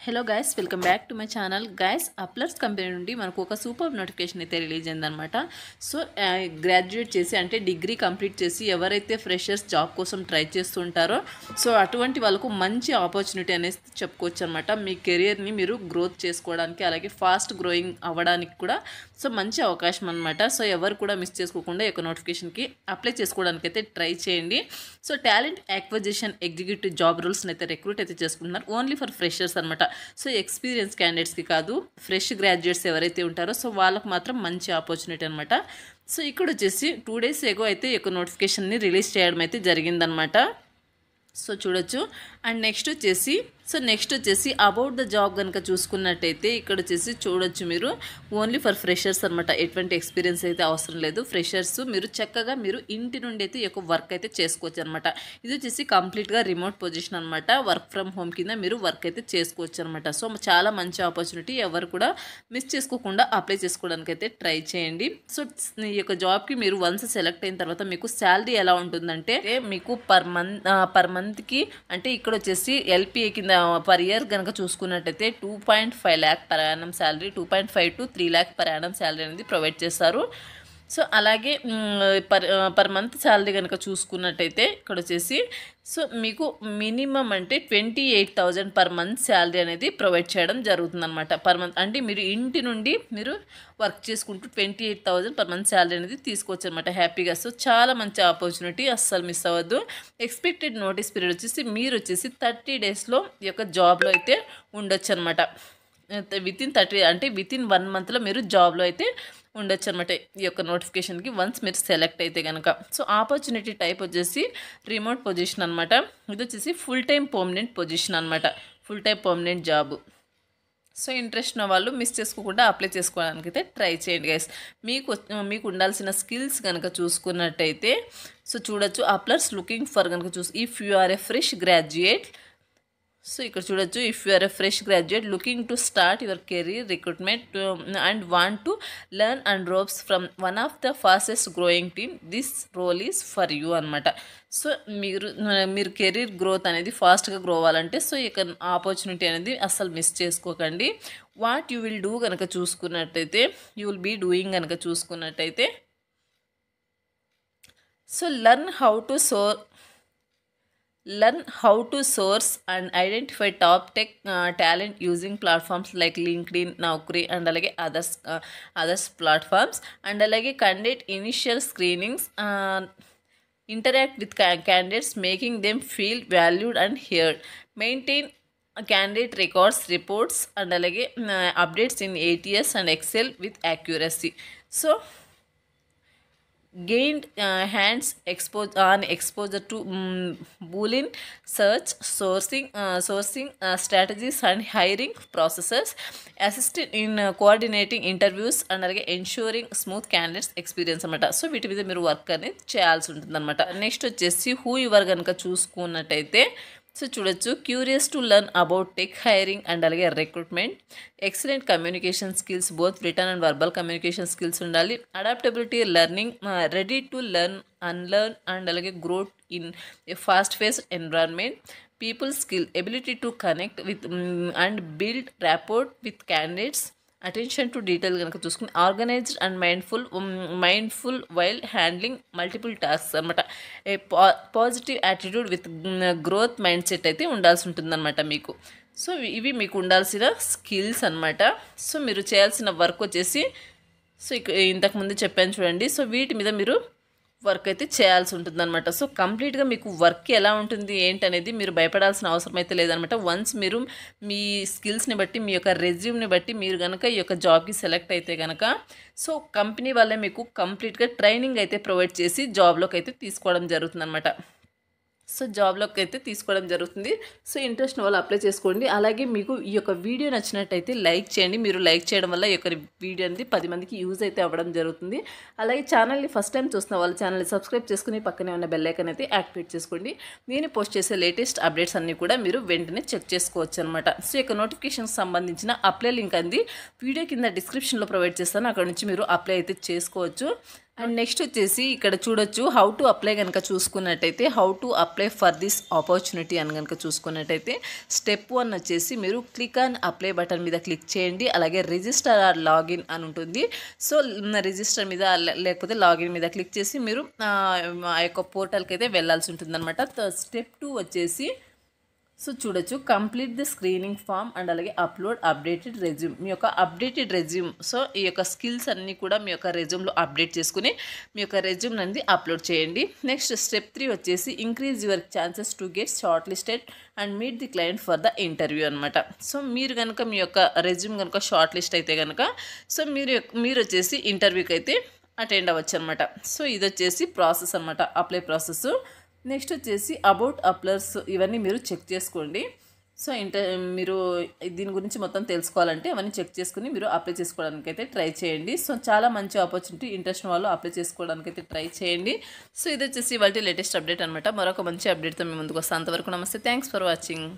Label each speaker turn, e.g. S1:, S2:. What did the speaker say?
S1: Hello guys, welcome back to my channel. Guys, Uplers company నుండి మనకు ఒక super notification అయితే రిలీజ్ అయిందనమాట. సో గ్రాడ్యుయేట్ చేసి అంటే డిగ్రీ కంప్లీట్ చేసి ఎవరైతే ఫ్రెషర్స్ జాబ్ కోసం ట్రై చేస్తుంటారో సో అటువంటి వాళ్ళకు మంచి ఆపర్చునిటీ అనేది చెప్పుకోవచ్చు అనమాట. మీ కెరియర్ని మీరు గ్రోత్ చేసుకోవడానికి అలాగే ఫాస్ట్ గ్రోయింగ్ అవ్వడానికి కూడా సో మంచి అవకాశం అనమాట. సో ఎవరు కూడా మిస్ చేసుకోకుండా ఈ యొక్క నోటిఫికేషన్కి అప్లై చేసుకోవడానికి అయితే ట్రై చేయండి. So talent acquisition executive job రూల్స్ని అయితే రిక్రూట్ అయితే చేసుకుంటున్నారు. ఓన్లీ ఫర్ ఫ్రెషర్స్ అనమాట. సో ఎక్స్పీరియన్స్ క్యాండిడేట్స్కి కాదు, ఫ్రెష్ గ్రాడ్యుయేట్స్ ఎవరైతే ఉంటారో సో వాళ్ళకు మాత్రం మంచి ఆపర్చునిటీ అనమాట. సో ఇక్కడ వచ్చేసి 2 days ఎగో అయితే ఈ యొక్క నోటిఫికేషన్ని రిలీజ్ చేయడం అయితే జరిగిందనమాట. సో చూడొచ్చు. అండ్ నెక్స్ట్ వచ్చేసి అబౌట్ ద జాబ్ కనుక చూసుకున్నట్టయితే ఇక్కడ వచ్చేసి చూడొచ్చు మీరు ఓన్లీ ఫర్ ఫ్రెషర్స్ అనమాట. ఎటువంటి ఎక్స్పీరియన్స్ అయితే అవసరం లేదు. ఫ్రెషర్స్ మీరు చక్కగా మీరు ఇంటి నుండి అయితే ఈ యొక్క వర్క్ అయితే చేసుకోవచ్చు అనమాట. ఇది వచ్చేసి కంప్లీట్గా రిమోట్ పొజిషన్ అనమాట. వర్క్ ఫ్రమ్ హోమ్ కింద మీరు వర్క్ అయితే చేసుకోవచ్చు అనమాట. సో చాలా మంచి ఆపర్చునిటీ, ఎవరు కూడా మిస్ చేసుకోకుండా అప్లై చేసుకోవడానికి అయితే ట్రై చేయండి. సో ఈ యొక్క జాబ్కి మీరు వన్స్ సెలెక్ట్ అయిన తర్వాత మీకు శాలరీ ఎలా ఉంటుందంటే మీకు పర్ మంత్కి అంటే ఇక్కడ వచ్చేసి ఎల్పిఏ కింద పర్ ఇయర్ కనుక చూసుకున్నట్టయితే 2.5 lakh per annum salary, 2.5 to 3 lakh per annum salary అనేది ప్రొవైడ్ చేస్తారు. సో అలాగే పర్ మంత్ శాలరీ కనుక చూసుకున్నట్టయితే ఇక్కడ వచ్చేసి సో మీకు మినిమం అంటే 28,000 పర్ మంత్ శాలరీ అనేది ప్రొవైడ్ చేయడం జరుగుతుందన్నమాట. పర్ మంత్ అంటే మీరు ఇంటి నుండి మీరు వర్క్ చేసుకుంటూ 28,000 పర్ మంత్ శాలరీ అనేది తీసుకోవచ్చు అనమాట హ్యాపీగా. సో చాలా మంచి ఆపర్చునిటీ, అస్సలు మిస్ అవ్వద్దు. ఎక్స్పెక్టెడ్ నోటీస్ పీరియడ్ వచ్చేసి మీరు వచ్చేసి 30 daysలో ఈ యొక్క జాబ్లో అయితే ఉండొచ్చు అనమాట. వితిన్ 1 monthలో మీరు జాబ్లో అయితే ఉండొచ్చు అనమాట ఈ యొక్క నోటిఫికేషన్కి వన్స్ మీరు సెలెక్ట్ అయితే కనుక. సో ఆపర్చునిటీ టైప్ వచ్చేసి రిమోట్ పొజిషన్ అనమాట. ఇది వచ్చేసి ఫుల్ టైం పర్మనెంట్ పొజిషన్ అనమాట, full time permanent job. So interest ఉన్న వాళ్ళు మిస్ చేసుకోకుండా అప్లై చేసుకోవడానికి అయితే ట్రై చేయండి గైస్. మీకు ఉండాల్సిన స్కిల్స్ కనుక చూసుకున్నట్టయితే సో చూడొచ్చు. అప్లర్స్ లుకింగ్ ఫర్ కనుక if you are a fresh graduate, so ఇక్కడ చూడొచ్చు, if you are a fresh graduate looking to start your career recruitment and want to learn and ropes from one of the fastest growing team, this role is for you అనమాట. So మీరు career growth అనేది ఫాస్ట్గా grow అవ్వాలంటే so ఇక opportunity అనేది అస్సలు miss చేసుకోకండి. What you will do కనుక చూసుకున్నట్టయితే యూ విల్ బీ డూయింగ్ కనుక చూసుకున్నట్టయితే so learn how to source and identify top tech talent using platforms like LinkedIn, Naukri and alage others platforms, and alage conduct initial screenings, interact with candidates making them feel valued and heard, maintain candidate records, reports and alage updates in ATS and Excel with accuracy. So gained exposure to Boolean search, sourcing strategies and hiring processes, assisted in coordinating interviews and అలాగే ensuring smooth candidates experience అనమాట. So వీటి మీద మీరు work అనేది చేయాల్సి ఉంటుంది అనమాట. Next వచ్చేసి హూ యువర్ కనుక చూసుకున్నట్టయితే సో చూడొచ్చు. Curious to learn about tech hiring and అలాగే recruitment, excellent communication skills, both written and verbal communication skills ఉండాలి. Adaptability, learning, ready to learn, unlearn and అలాగే growth in a fast pace environment, people skill, ability to connect with and build rapport with candidates, attention to detail కనుక చూసుకుని organised and mindful while handling multiple tasks అనమాట. A positive attitude with growth mindset అయితే ఉండాల్సి ఉంటుందన్నమాట మీకు. So ఇవి మీకు ఉండాల్సిన స్కిల్స్ అనమాట. సో మీరు చేయాల్సిన వర్క్ వచ్చేసి సో ఇంతకుముందు చెప్పాను చూడండి. సో వీటి మీద మీరు వర్క్ అయితే చేయాల్సి ఉంటుందన్నమాట. సో కంప్లీట్గా మీకు వర్క్ ఎలా ఉంటుంది ఏంటనేది మీరు భయపడాల్సిన అవసరం అయితే లేదనమాట. వన్స్ మీరు మీ స్కిల్స్ని బట్టి మీ యొక్క రెజ్యూమ్ని బట్టి మీరు కనుక ఈ యొక్క జాబ్కి సెలెక్ట్ అయితే కనుక సో కంపెనీ వాళ్ళే మీకు కంప్లీట్గా ట్రైనింగ్ అయితే ప్రొవైడ్ చేసి జాబ్లోకి అయితే తీసుకోవడం జరుగుతుందన్నమాట. సో జాబ్లోకి అయితే తీసుకోవడం జరుగుతుంది. సో ఇంట్రెస్ట్ వాళ్ళు అప్లై చేసుకోండి. అలాగే మీకు ఈ యొక్క వీడియో నచ్చినట్టయితే లైక్ చేయండి. మీరు లైక్ చేయడం వల్ల ఈ యొక్క వీడియో అనేది 10 మందికి యూజ్ అయితే అవ్వడం జరుగుతుంది. అలాగే ఛానల్ని ఫస్ట్ టైం చూస్తున్న వాళ్ళు ఛానల్ని సబ్స్క్రైబ్ చేసుకుని పక్కనే ఉన్న బెల్ ఐకాన్ అయితే యాక్టివేట్ చేసుకోండి. నేను పోస్ట్ చేసే లేటెస్ట్ అప్డేట్స్ అన్నీ కూడా మీరు వెంటనే చెక్ చేసుకోవచ్చు అనమాట. సో ఈ యొక్క నోటిఫికేషన్కి సంబంధించిన అప్లై లింక్ అంది వీడియో కింద డిస్క్రిప్షన్లో ప్రొవైడ్ చేస్తాను. అక్కడ నుంచి మీరు అప్లై అయితే చేసుకోవచ్చు. అండ్ నెక్స్ట్ వచ్చేసి ఇక్కడ చూడొచ్చు హౌ టు అప్లై కనుక చూసుకున్నట్టయితే how to apply for this opportunity అని కనుక చూసుకున్నట్టయితే స్టెప్ 1 వచ్చేసి మీరు క్లిక్ ఆన్ అప్లై బటన్ మీద క్లిక్ చేయండి. అలాగే రిజిస్టర్ ఆర్ లాగిన్ అని ఉంటుంది. సో రిజిస్టర్ మీద లేకపోతే లాగిన్ మీద క్లిక్ చేసి మీరు ఆ యొక్క పోర్టల్కి అయితే వెళ్ళాల్సి ఉంటుంది అనమాట. స్టెప్ 2 వచ్చేసి సో చూడొచ్చు complete the screening form and అలాగే అప్లోడ్ అప్డేటెడ్ రెజ్యూమ్. మీ యొక్క అప్డేటెడ్ రెజ్యూమ్, సో ఈ యొక్క స్కిల్స్ అన్నీ కూడా మీ యొక్క రెజ్యూమ్లో అప్డేట్ చేసుకుని మీ యొక్క రెజ్యూమ్ అనేది అప్లోడ్ చేయండి. నెక్స్ట్ స్టెప్ 3 వచ్చేసి increase your chances to get short listed and meet the client for the interview అనమాట. సో మీరు కనుక మీ యొక్క రెజ్యూమ్ కనుక షార్ట్ లిస్ట్ అయితే కనుక సో మీరు వచ్చేసి ఇంటర్వ్యూకి అయితే అటెండ్ అవ్వచ్చు అనమాట. సో ఇది వచ్చేసి ప్రాసెస్ అనమాట, అప్లై ప్రాసెస్. నెక్స్ట్ వచ్చేసి అబౌట్ అప్లర్స్ ఇవన్నీ మీరు చెక్ చేసుకోండి. సో మీరు దీని గురించి మొత్తం తెలుసుకోవాలంటే అవన్నీ చెక్ చేసుకుని మీరు అప్లై చేసుకోవడానికి అయితే ట్రై చేయండి. సో చాలా మంచి ఆపర్చునిటీ, ఇంట్రెస్ట్ వాళ్ళు అప్లై చేసుకోవడానికి అయితే ట్రై చేయండి. సో ఇది వచ్చేసి వాటి లేటెస్ట్ అప్డేట్ అనమాట. మరొక మంచి అప్డేట్తో మీ ముందుకు వస్తాను. అంతవరకు నమస్తే, థ్యాంక్స్ ఫర్ వాచింగ్.